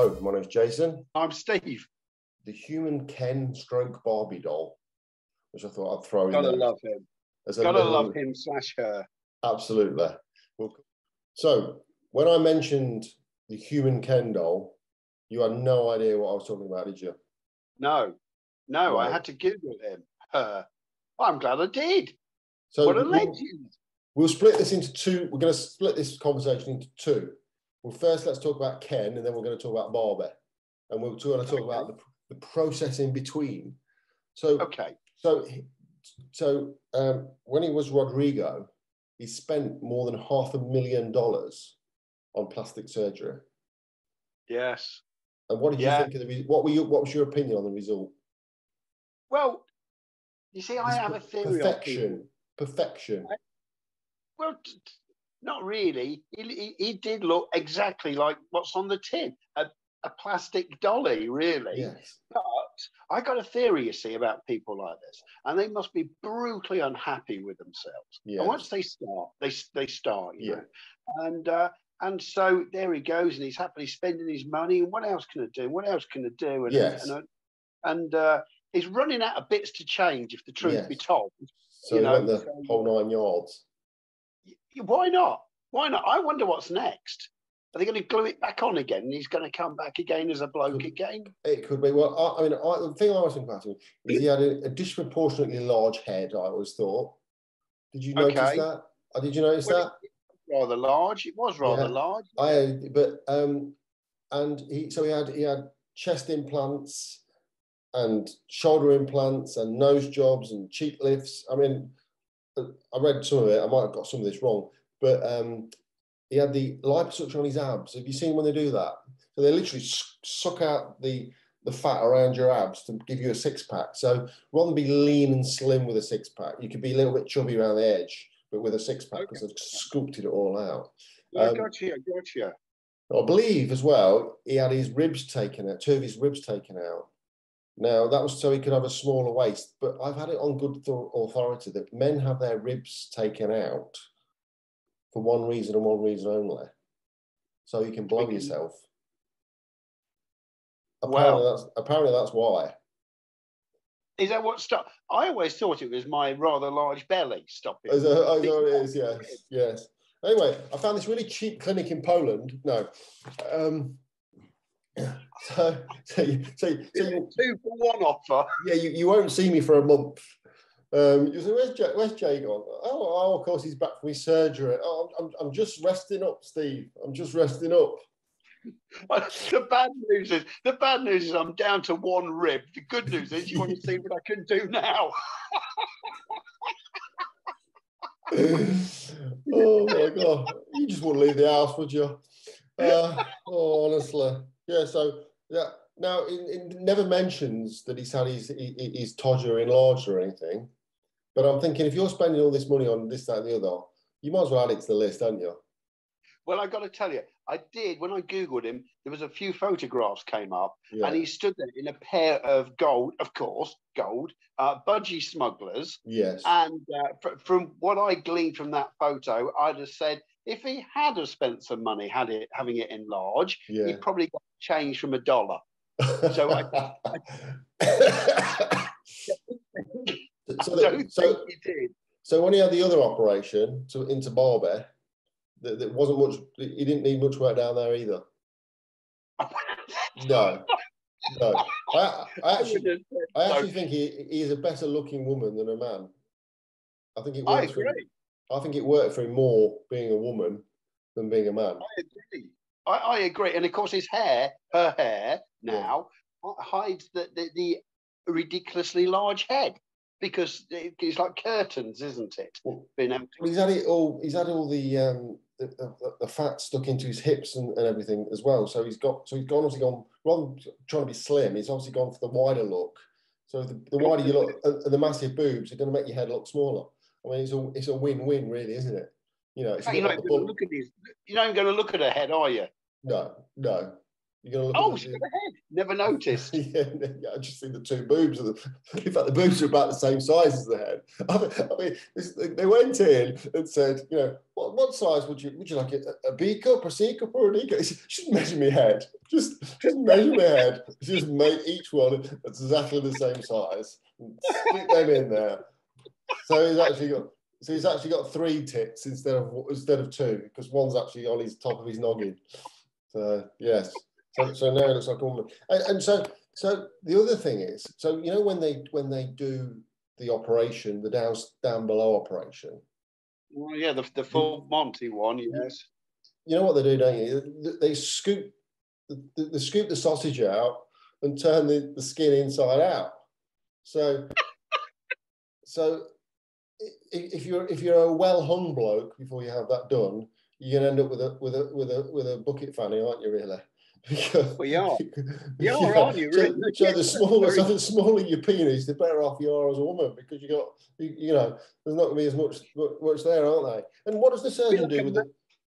Hello, my name's Jason. I'm Steve. The human Ken stroke Barbie doll, which I thought I'd throw in Gotta there. love him. As a Gotta little... love him / her. Absolutely. So, when I mentioned the human Ken doll, you had no idea what I was talking about, did you? No, I had to Google him. Her. I'm glad I did. So what a legend. We'll split this into two. We're going to split this conversation into two. Well, first, let's talk about Ken, and then we're going to talk about Barbie. And we're going to talk about the process in between. So, when he was Rodrigo, he spent more than $500,000 on plastic surgery. Yes. And what did you think of the what was your opinion on the result? Well, you see, I have a theory on people. Perfection. Well, not really. He did look exactly like what's on the tin, a plastic dolly, really. Yes. But I got a theory, you see, about people like this, and they must be brutally unhappy with themselves. Yes. And once they start, they start, you know. And so there he goes, and he's happily spending his money. And what else can I do? What else can I do? And, yes. And he's running out of bits to change, if the truth be told. So you know, the whole 9 yards. Why not? Why not? I wonder what's next. Are they going to glue it back on again, and he's going to come back again as a bloke again? It could be. Well, the thing I was thinking about is he had a disproportionately large head, I always thought. Did you notice that? Did you notice that? Rather large. It was rather large. And he had chest implants and shoulder implants and nose jobs and cheek lifts. I mean, I read some of it. I might have got some of this wrong, but he had the liposuction on his abs. Have you seen when they do that? So they literally suck out the fat around your abs to give you a six-pack. So rather than be lean and slim with a six-pack, you could be a little bit chubby around the edge, but with a six-pack because they've sculpted it all out. I gotcha. I believe as well, he had his ribs taken out, 2 of his ribs taken out. Now, that was so he could have a smaller waist, but I've had it on good authority that men have their ribs taken out for one reason and one reason only. So you can blow yourself. Apparently that's why. Is that what stopped? I always thought it was my rather large belly stopping. It is, yes. Anyway, I found this really cheap clinic in Poland. No. So 2 for 1 offer. Yeah, you won't see me for a month. You say, where's Jay gone? Oh, of course he's back from his surgery. Oh, I'm just resting up, Steve. I'm just resting up. The bad news is I'm down to 1 rib. The good news is you want to see what I can do now. Oh my God! You just wouldn't leave the house, would you? Honestly, yeah. So yeah. Now it never mentions that he's had his todger enlarged or anything. But I'm thinking, if you're spending all this money on this, that, and the other, you might as well add it to the list, don't you? Well, I got to tell you, I did. When I Googled him, there was a few photographs came up, and he stood there in a pair of gold, budgie smugglers. Yes. And from what I gleaned from that photo, I'd have said if he had have spent some money having it enlarged, he probably got change from $1. So I don't think he did. So when he had the other operation into Barbie, there wasn't much. He didn't need much work down there either. No. I actually think he is a better looking woman than a man. I think it works for him. I think it worked for him more being a woman than being a man. I agree. I agree. And of course, her hair now hides the ridiculously large head, because it's like curtains, isn't it? Well, he's had it all. He's had all the fat stuck into his hips and everything as well. So he's obviously gone, rather than trying to be slim, he's obviously gone for the wider look. So the wider you look, and the massive boobs are going to make your head look smaller. I mean, it's a win-win, really, isn't it? You know, it's you're not even going to look at her head, are you? No. You're going to look Oh, at she's got a head. Never noticed. Yeah, I just see the two boobs. In fact, the boobs are about the same size as the head. I mean, they went in and said, you know, what size would you like? A B cup, a C cup, or a D cup? Just measure my head. Just measure my head. Just make each one that's exactly the same size. Stick them in there. So he's actually got 3 tits instead of 2, because one's actually on his top of his noggin. So yes. So now it looks like a woman. And so the other thing is, so you know when they do the operation, the down below operation. Well, yeah, the full Monty one, yes. You know what they do, don't you? They scoop the sausage out and turn the skin inside out. So if you're a well hung bloke before you have that done, you're gonna end up with a bucket fanny, aren't you? Really? Because, well, you are, aren't you? So the smaller your penis, the better off you are as a woman, because you know, there's not going to be as much there, aren't they? And what does the surgeon do with it?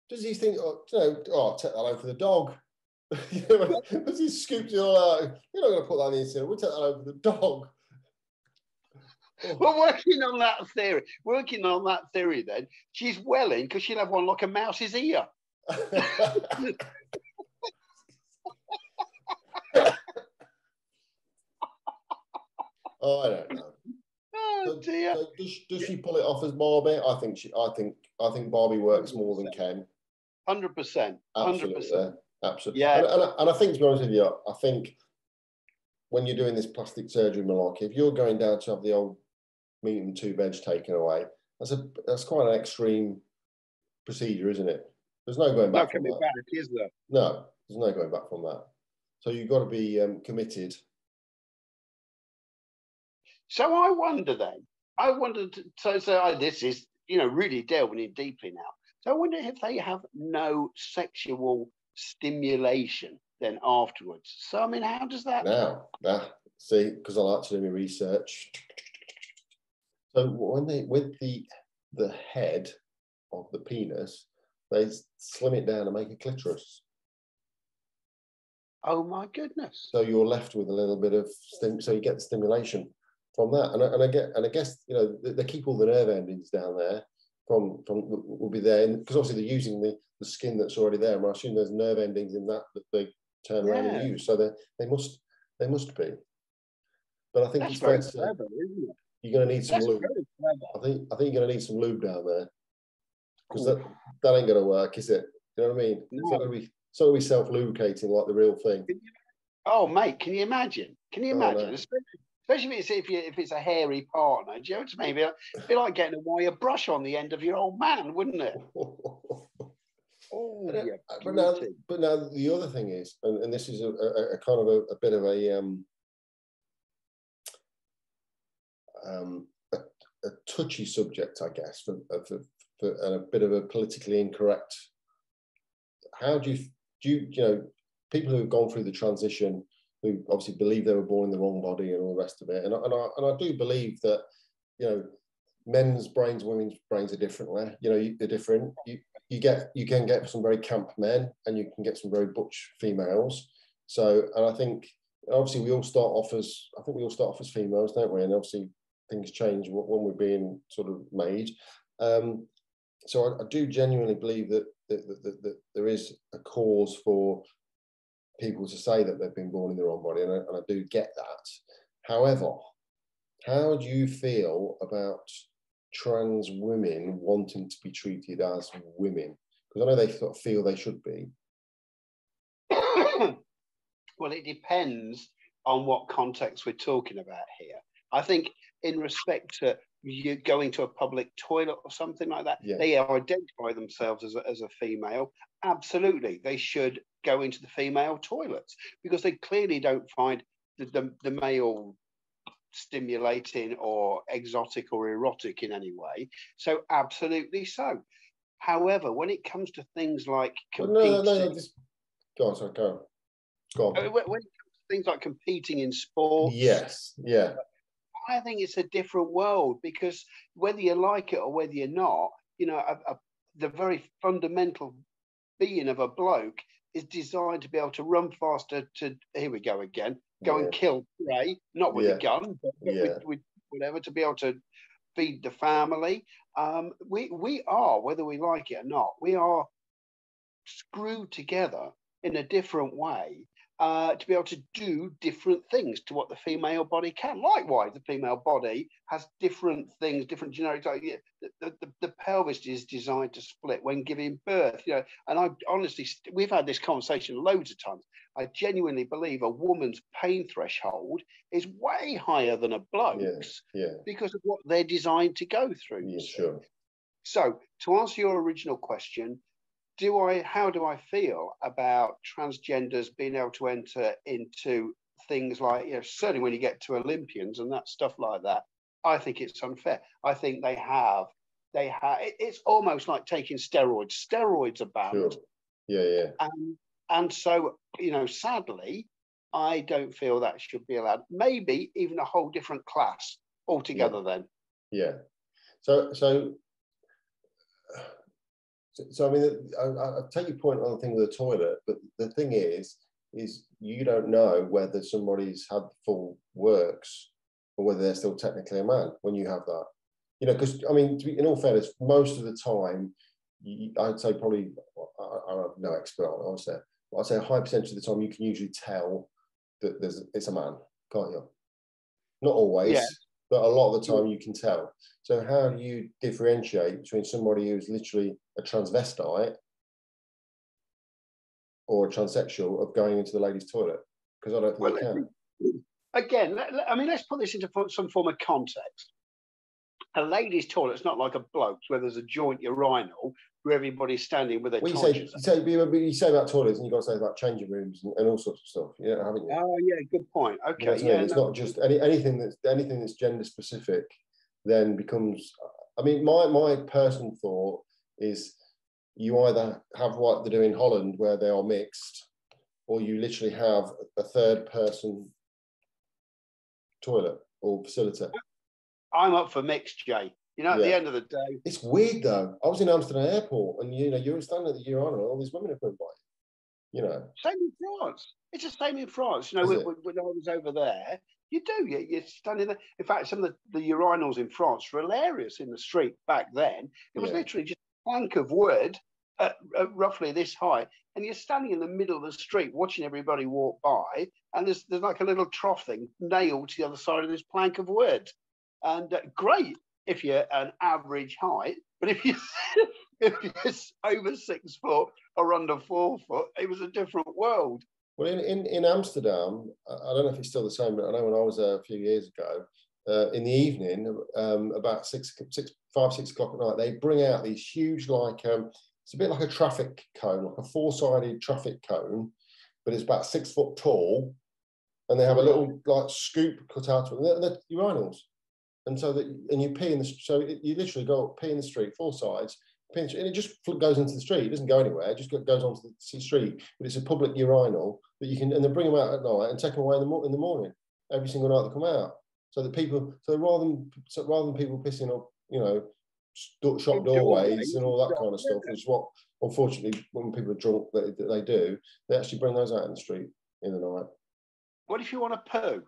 Does he think, take that home for the dog? Does he scoop it all out? You're not going to put that in the incinerator. We'll take that home for the dog. We're working on that theory. Then she's welling because she'll have one like a mouse's ear. Oh, I don't know. Oh dear. So does she pull it off as Barbie? I think Barbie works more than Ken. 100%. 100%. Absolutely. Yeah. And I think, to be honest with you, I think when you're doing this plastic surgery malarkey, if you're going down to have the old meat and 2 veg taken away, that's quite an extreme procedure, isn't it? There's no going back from that. Is there? No, there's no going back from that. So you've got to be committed. So I wonder then. This is, really delving in deeply now. So I wonder if they have no sexual stimulation then afterwards. So I mean, how does that? See, because I like to do my research. So when they with the head of the penis, they slim it down and make a clitoris. Oh my goodness! So you're left with a little bit of so you get the stimulation from that, and I guess they keep all the nerve endings down there from will be there, because obviously they're using the skin that's already there. And I assume there's nerve endings in that they turn around and use. So they must be. But I think that's it's fair to say clever, isn't it? You're going to need some lube. I think you're going to need some lube down there, because that ain't going to work, is it? You know what I mean? No. It's not going to be self-lubricating like the real thing. Oh, mate, can you imagine? No. Especially if it's a hairy partner. Do you know what I mean? It'd be like getting a wire brush on the end of your old man, wouldn't it? But now the other thing is, and this is a kind of a bit of a touchy subject, I guess, for a bit of a politically incorrect. How do you people who have gone through the transition, who obviously believe they were born in the wrong body and all the rest of it, and I do believe that men's brains, women's brains are different. They're different. You can get some very camp men, and you can get some very butch females. So, and I think obviously we all start off as females, don't we? And obviously things change when we're being sort of made. So I do genuinely believe that there is a cause for people to say that they've been born in the wrong body, and I do get that. However, how do you feel about trans women wanting to be treated as women? Because I know they sort of feel they should be. Well, it depends on what context we're talking about here. I think in respect to you going to a public toilet or something like that, they identify themselves as a female. Absolutely, they should go into the female toilets, because they clearly don't find the male stimulating or exotic or erotic in any way. So absolutely so. However, when it comes to things like competing, go on. When it comes to things like competing in sports, I think it's a different world, because whether you like it or whether you're not, the very fundamental being of a bloke is designed to be able to run faster. To here we go again, go and kill prey, not with a gun, but with whatever, to be able to feed the family. We are, whether we like it or not, we are screwed together in a different way to be able to do different things to what the female body can. Likewise, the female body has different things, different generics. Like, the pelvis is designed to split when giving birth. You know, and I honestly, we've had this conversation loads of times. I genuinely believe a woman's pain threshold is way higher than a bloke's because of what they're designed to go through. Yeah, sure. So, to answer your original question, how do I feel about transgenders being able to enter into things like, you know, certainly when you get to Olympians and that stuff like that, I think it's unfair. I think it's almost like taking steroids. Steroids are banned. Sure. And so, you know, sadly, I don't feel that should be allowed. Maybe even a whole different class altogether then. Yeah. So I mean, I take your point on the thing with the toilet, but the thing is you don't know whether somebody's had the full works or whether they're still technically a man when you have that. You know, because I mean, in all fairness, most of the time, I'd say probably, I'm no expert on it, I'd say a high percentage of the time you can usually tell that it's a man, can't you? Not always, but a lot of the time you can tell. So how do you differentiate between somebody who's literally a transvestite or a transsexual of going into the ladies' toilet? Because I don't think you can. Again, I mean, let's put this into some form of context. A ladies' toilet's not like a bloke's where there's a joint urinal where everybody's standing with their torches. You say about toilets, and you've got to say about changing rooms and all sorts of stuff, haven't you? Oh yeah, good point. Okay, you know it's not just anything that's gender specific. Then becomes. I mean, my personal thought is you either have what they do in Holland where they are mixed, or you literally have a third person toilet or facility. I'm up for mixed, Jay. You know, at the end of the day, it's weird though. I was in Amsterdam airport, and you were standing at the urinal, and all these women are coming by. You know, same in France. It's the same in France. You know, when I was over there, you do. You're standing there. In fact, some of the urinals in France were hilarious in the street back then. It was literally just a plank of wood at roughly this height, and you're standing in the middle of the street watching everybody walk by, and there's like a little trough thing nailed to the other side of this plank of wood. And great if you're an average height, but if you're over 6 foot or under 4 foot, it was a different world. Well, in Amsterdam, I don't know if it's still the same, but I know when I was there a few years ago, in the evening, about 5, 6 o'clock at night, they bring out these huge, like, it's a bit like a traffic cone, like a 4-sided traffic cone, but it's about 6 foot tall, and they have a little like scoop cut out of it. They're urinals. And you pee in you literally go pee in the street, 4 sides, and it just goes into the street. It doesn't go anywhere. It just goes onto the street. But it's a public urinal that you can, and they bring them out at night and take them away in the morning, every single night they come out. So that rather than people pissing up, shop doorways and all that kind of stuff, which is what, unfortunately, when people are drunk, they do. They actually bring those out in the street in the night. What if you want to poo?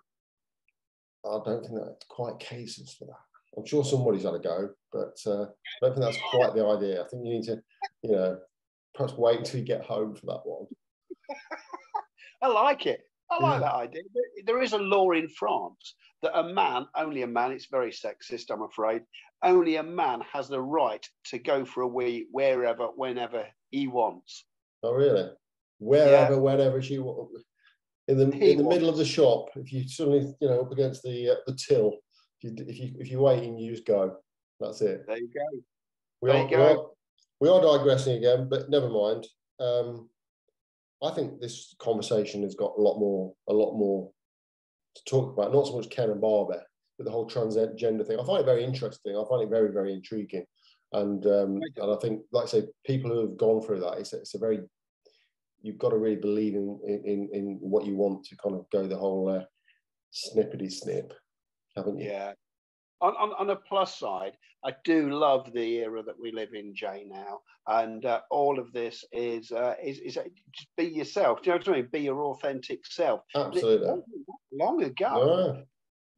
I don't think that's quite cases for that. I'm sure somebody's had a go, but I don't think that's quite the idea. I think you need to, perhaps wait until you get home for that one. I like it. I like that idea. There is a law in France that only a man, it's very sexist, I'm afraid, only a man has the right to go for a wee wherever, whenever he wants. Oh, really? Wherever, whenever she wants. In the middle of the shop, if you suddenly, up against the till, if you're waiting, you just go. That's it. There you go. We are digressing again, but never mind. I think this conversation has got a lot more to talk about. Not so much Ken and Barbie, but the whole transgender thing. I find it very interesting. I find it very, very intriguing, and I think, like I say, people who have gone through that, it's a very, you've got to really believe in what you want to kind of go the whole snippety snip, haven't you? Yeah. on a plus side, I do love the era that we live in, Jay, now, and all of this is just be yourself. Do you know what I mean? Be your authentic self. Absolutely. It wasn't long ago. No.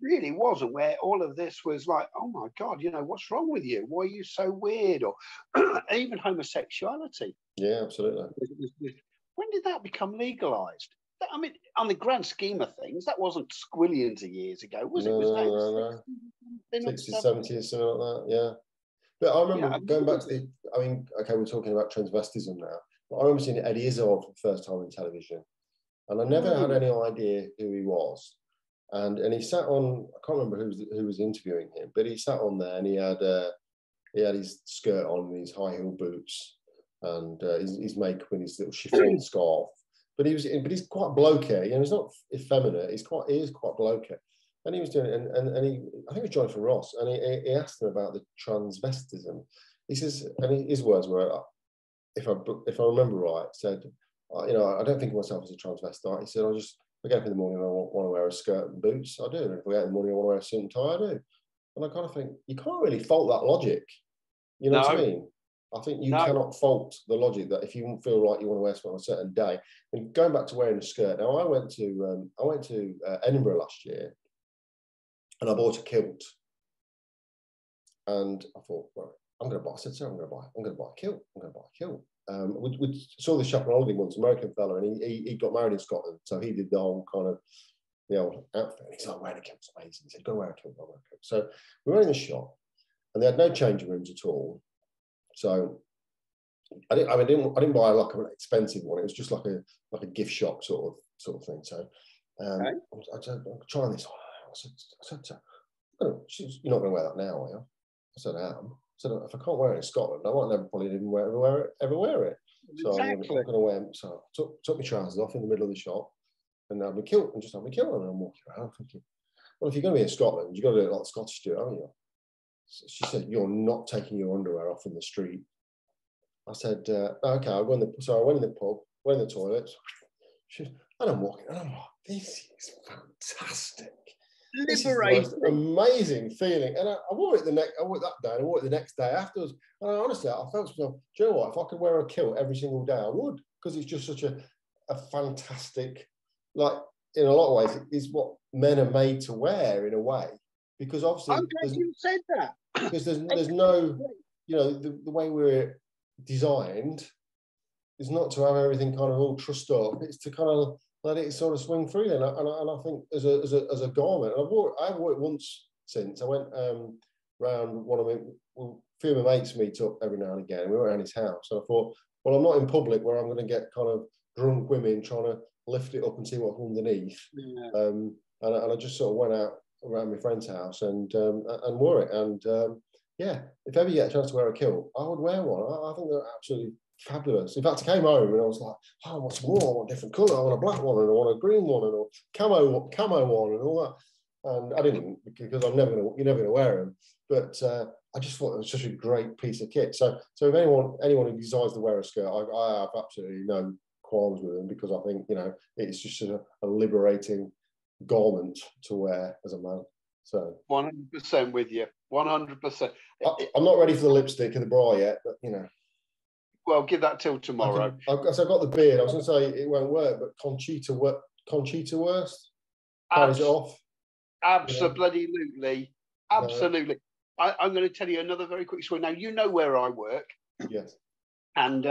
Really wasn't, where all of this was like, oh my God, you know, what's wrong with you? Why are you so weird? Or even homosexuality. Yeah, absolutely. When did that become legalized? I mean, on the grand scheme of things, that wasn't squillions of years ago, was it? Was that no. 60s, 70s, something like that, yeah. But I remember going back to the, I mean, okay, we're talking about transvestism now, but I remember seeing Eddie Izzard for the first time in television, and I never had any idea who he was. And he sat on, I can't remember who was interviewing him, but he sat on there and he had his skirt on and his high heel boots and his makeup and his little chiffon scarf. But he's quite blokey, you know, he's not effeminate, he is quite blokey. And he was doing it, and he, I think it was Jonathan Ross, and he asked him about the transvestism. He says, and his words were, if I remember right, said, you know, I don't think of myself as a transvestite. He said, I get up in the morning and I want to wear a skirt and boots, I do. And if I get up in the morning I want to wear a suit and tie, I do. And I kind of think, you can't really fault that logic. You know what I mean? I think you cannot fault the logic that if you feel like you want to wear something on a certain day. And going back to wearing a skirt, now I went to Edinburgh last year and I bought a kilt. And I thought, right, I'm going to buy a kilt. We saw this shop on holiday once, American fella, and he got married in Scotland, so he did the whole kind of the old outfit. He's like, wearing a kilt's amazing. He said, go wear a kilt, So we were in the shop, and they had no changing rooms at all. So I didn't buy like an expensive one. It was just like a gift shop sort of thing. So I said, I'm trying this on. I said, oh, you're not going to wear that now, are you? I said, I am. So if I can't wear it in Scotland, I might never probably even ever wear it. So exactly. I'm going to wear it. So I took my trousers off in the middle of the shop and had my kilt and just had my kilt on, and I'm walking around thinking, well, if you're going to be in Scotland, you've got to do it like the Scottish do, haven't you? So she said, you're not taking your underwear off in the street. I said, okay, I went in the pub, went in the toilets, and I'm walking, and I'm like, this is fantastic. This is the most amazing feeling. And I wore it that day, and I wore it the next day afterwards. And honestly, I felt to myself, do you know what? If I could wear a kilt every single day, I would, because it's just such a fantastic, like, in a lot of ways, it's what men are made to wear in a way. Because obviously, I'm glad you said that. Because there's no, you know, the way we're designed is not to have everything kind of all trussed up. It's to kind of let it sort of swing freely. And I think as a garment, and I've worn it once since. I went round a few of my mates meet up every now and again. We were around his house, and I thought, well, I'm not in public where I'm going to get kind of drunk women trying to lift it up and see what's underneath. Yeah. And I just sort of went out around my friend's house and wore it. And yeah, if ever you get a chance to wear a kilt, I would wear one. I think they're absolutely fabulous. In fact, I came home and I was like, oh, I want some more. I want a different colour. I want a black one and I want a green one and a camo one and all that. And I didn't, because you're never going to wear them. But I just thought it was such a great piece of kit. So if anyone who decides to wear a skirt, I have absolutely no qualms with them, because I think, you know, it's just a liberating garment to wear as a man. So 100% with you. 100%. I'm not ready for the lipstick and the bra yet, but you know. Well, give that till tomorrow. I've got the beard. I was going to say it won't work, but Conchita Wurst carries it off. Absolutely, absolutely. I'm going to tell you another very quick story. Now, you know where I work. Yes. And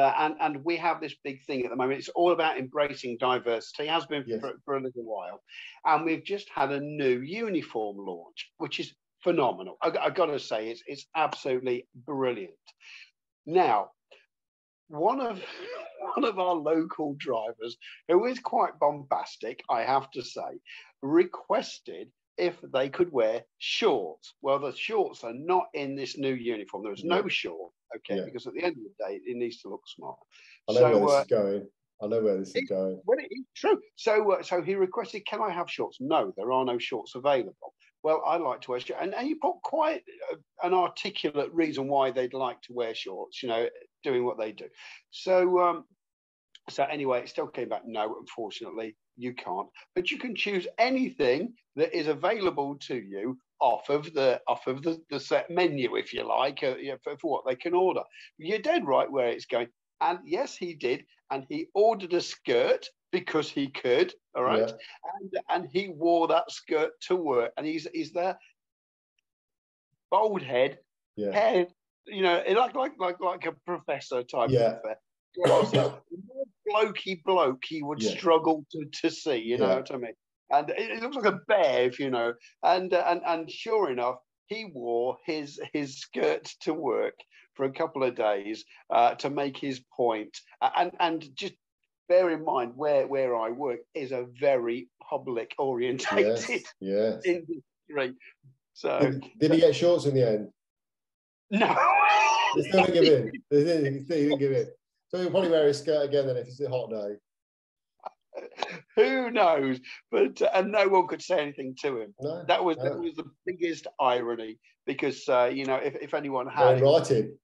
we have this big thing at the moment. It's all about embracing diversity. It has been for a little while. And we've just had a new uniform launch, which is phenomenal. I've got to say, it's absolutely brilliant. Now, one of our local drivers, who is quite bombastic, I have to say, requested if they could wear shorts. Well, the shorts are not in this new uniform. There's no short, because at the end of the day, it needs to look smart. I know where this is going. Well, it's true. So he requested, can I have shorts? No, there are no shorts available. Well, I like to wear shorts. And you put quite an articulate reason why they'd like to wear shorts, you know, doing what they do. So anyway, it still came back, no, unfortunately, You can't. But you can choose anything that is available to you off of the set menu, if you like, for what they can order. You're dead right where it's going. And yes, he did. And he ordered a skirt because he could. All right. Yeah. And he wore that skirt to work. And he's there, bald head, hair, like a professor type of glasses. Blokey bloke he would struggle to see, you know what I mean? And it looks like a bear, if you know. And sure enough, he wore his skirt to work for a couple of days to make his point. And just bear in mind where I work is a very public orientated industry. So did he get shorts in the end? No. They still didn't give in. They didn't give in. So he'll probably wear his skirt again then if it's a hot day. Who knows? But and no one could say anything to him. No, that was the biggest irony, because if anyone had writing,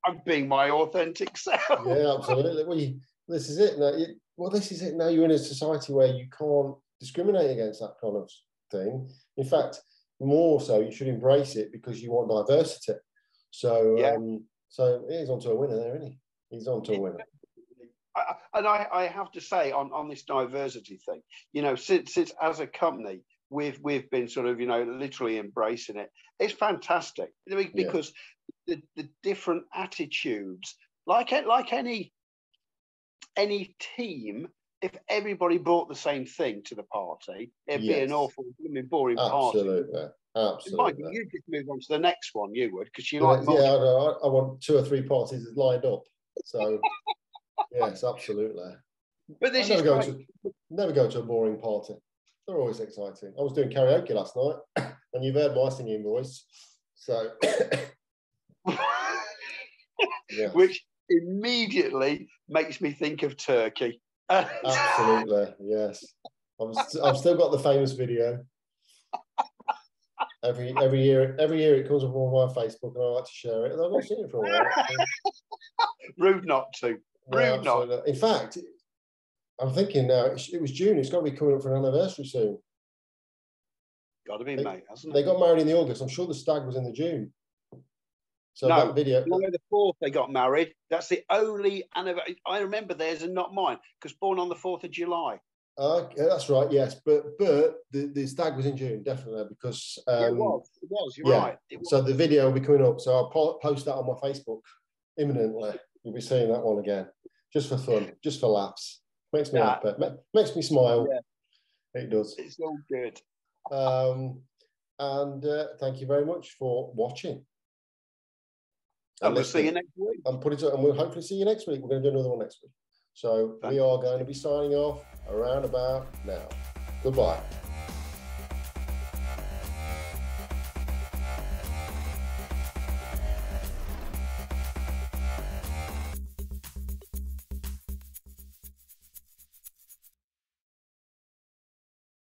I'm being my authentic self. Yeah, absolutely. Well, this is it now. This is it now. You're in a society where you can't discriminate against that kind of thing. In fact, more so, you should embrace it because you want diversity. So, so he's on to a winner there, isn't he? He's on to a winner. And I have to say on this diversity thing, since as a company we've been sort of literally embracing it. It's fantastic because the different attitudes, like any team, if everybody brought the same thing to the party, it'd be an awful, boring party. Absolutely. Michael, you just move on to the next one. You would, because you like. Yeah, I want 2 or 3 parties lined up. So. Yes, absolutely. But this never go to a boring party. They're always exciting. I was doing karaoke last night, and you've heard my singing voice. So, which immediately makes me think of Turkey. Absolutely, yes. I've still got the famous video. Every year it comes up on my Facebook, and I like to share it. And I've not seen it for a while. So. Rude not to. Rude not. In fact, I'm thinking now, it was June, it's got to be coming up for an anniversary soon. Got to be, mate, hasn't it? They got married in the August. I'm sure the stag was in the June. So no, that video. July the 4th they got married. That's the only anniversary. I remember theirs and not mine, because born on the 4th of July. That's right, yes. But the stag was in June, definitely, because... it was, you're right. It was. So the video will be coming up. So I'll post that on my Facebook imminently. You'll be seeing that one again. Just for fun, just for laughs. Makes me happy. Makes me smile. Yeah. It does. It's all good. And thank you very much for watching. And we'll see you next week. And we'll hopefully see you next week. We're going to do another one next week. So we are going to be signing off around about now. Goodbye.